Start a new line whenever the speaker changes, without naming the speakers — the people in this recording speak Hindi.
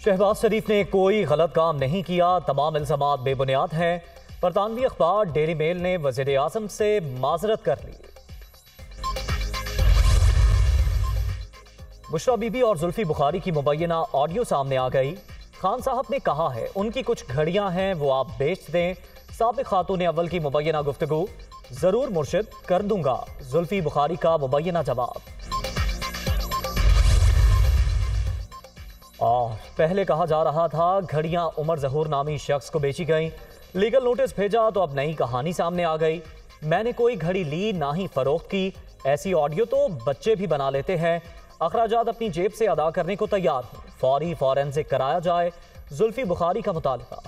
शहबाज शरीफ ने कोई गलत काम नहीं किया, तमाम इल्जामात बेबुनियाद हैं। बरतानवी अखबार डेली मेल ने वज़ीर आज़म से माजरत कर ली। बुशरा बीबी और जुल्फी बुखारी की मुबैना ऑडियो सामने आ गई। खान साहब ने कहा है उनकी कुछ घड़ियां हैं वो आप बेच दें। साबिक खातून अव्वल की मुबैना गुफ्तगू, जरूर मुर्शिद कर दूंगा, जुल्फी बुखारी का मुबैना जवाब। पहले कहा जा रहा था घड़ियां उमर जहूर नामी शख्स को बेची गई, लीगल नोटिस भेजा तो अब नई कहानी सामने आ गई। मैंने कोई घड़ी ली ना ही फरोख्त की, ऐसी ऑडियो तो बच्चे भी बना लेते हैं। अखराजात अपनी जेब से अदा करने को तैयार हूं, फौरी फॉरेंसिक कराया जाए, जुल्फी बुखारी का मुतालबा।